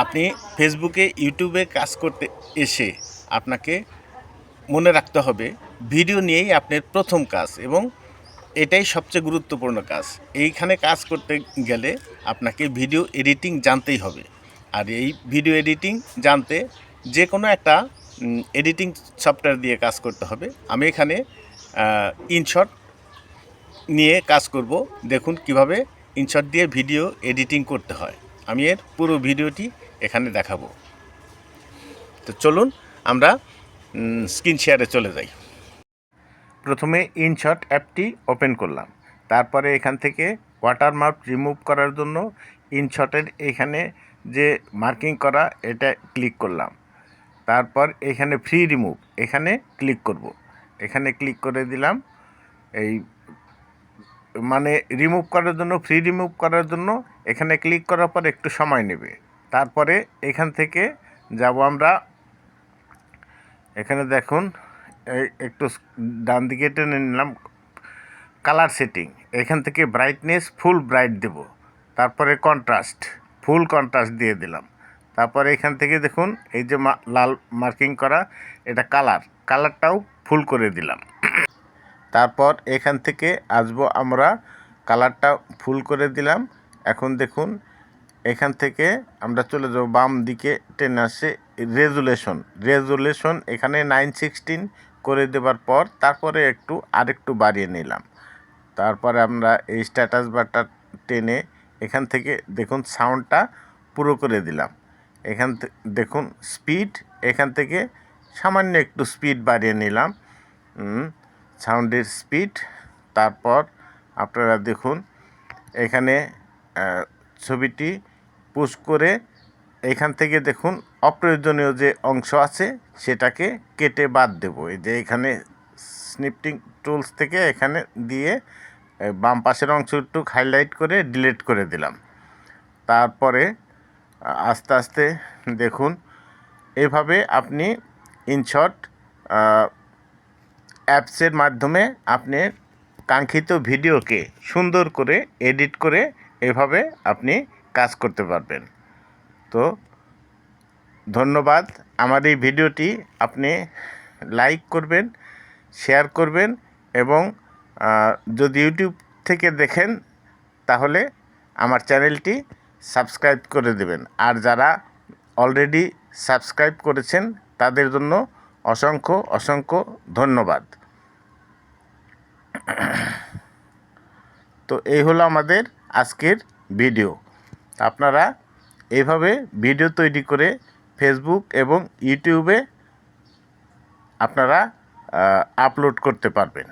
আপনি ফেসবুকে ইউটিউবে কাজ করতে এসে আপনাকে মনে রাখতে হবে ভিডিও নিয়েই আপনার প্রথম কাজ এবং এটাই সবচেয়ে গুরুত্বপূর্ণ কাজ। এইখানে কাজ করতে গেলে আপনাকে ভিডিও এডিটিং জানতেই হবে। আর এই ভিডিও এডিটিং জানতে যে কোনো একটা এডিটিং সফটওয়্যার দিয়ে কাজ করতে হবে। আমি এখানে ইনশট নিয়ে কাজ করব। দেখুন কিভাবে ইনশট দিয়ে ভিডিও এডিটিং করতে হয়। আমি এর পুরো ভিডিওটি এখানে দেখাবো। তো চলুন আমরা স্ক্রিন শেয়ারে চলে যাই। প্রথমে ইনশট অ্যাপটি ওপেন করলাম, তারপরে এখান থেকে ওয়াটারমার্ক রিমুভ করার জন্য ইনশটের এখানে যে মার্কিং করা এটা ক্লিক করলাম। তারপর এখানে ফ্রি রিমুভ এখানে ক্লিক করব। এখানে ক্লিক করে দিলাম। এই মানে রিমুভ করার জন্য, ফ্রি রিমুভ করার জন্য এখানে ক্লিক করার পর একটু সময় নেবে। তারপরে এখান থেকে যাব আমরা, এখানে দেখুন একটু ডান দিকে টেনে নিলাম, কালার সেটিং, এখান থেকে ব্রাইটনেস ফুল ব্রাইট দেব। তারপরে কন্ট্রাস্ট ফুল কন্ট্রাস্ট দিয়ে দিলাম। তারপরে এখান থেকে দেখুন এই যে লাল মার্কিং করা এটা কালারটাও ফুল করে দিলাম। তারপর এখান থেকে আসবো আমরা, কালারটা ফুল করে দিলাম। এখন দেখুন এখান থেকে আমরা চলে যাব বাম দিকে টেনে আসে রেজুলেশন এখানে 916 করে দেওয়ার পর তারপরে আরেকটু বাড়িয়ে নিলাম। তারপরে আমরা এই স্ট্যাটাস বারটা টেনে এখান থেকে দেখুন সাউন্ডটা পুরো করে দিলাম। এখান থেকে দেখুন স্পিড, এখান থেকে সামান্য একটু স্পিড বাড়িয়ে নিলাম, সাউন্ডের স্পিড। তারপর আপনারা দেখুন এখানে ছবিটি পুশ করে এখান থেকে দেখুন অপ্রয়োজনীয় যে অংশ আছে সেটাকে কেটে বাদ দেব। এই যে এখানে স্নিপটিং টুলস থেকে এখানে দিয়ে বাম পাশের অংশ একটু হাইলাইট করে ডিলিট করে দিলাম। তারপরে আস্তে আস্তে দেখুন এভাবে আপনি ইনশট অ্যাপসের মাধ্যমে আপনি কাঙ্ক্ষিত ভিডিওকে সুন্দর করে এডিট করে এভাবে আপনি কাজ করতে পারবেন। তো ধন্যবাদ। আমার এই ভিডিওটি আপনি লাইক করবেন, শেয়ার করবেন এবং যদি ইউটিউব থেকে দেখেন তাহলে আমার চ্যানেলটি সাবস্ক্রাইব করে দেবেন। আর যারা অলরেডি সাবস্ক্রাইব করেছেন তাদের জন্য অসংখ্য অসংখ্য ধন্যবাদ। তো এই হলো আমাদের আজকের ভিডিও। আপনারা এইভাবে ভিডিও তৈরি করে ফেসবুক এবং ইউটিউবে আপনারা আপলোড করতে পারবেন।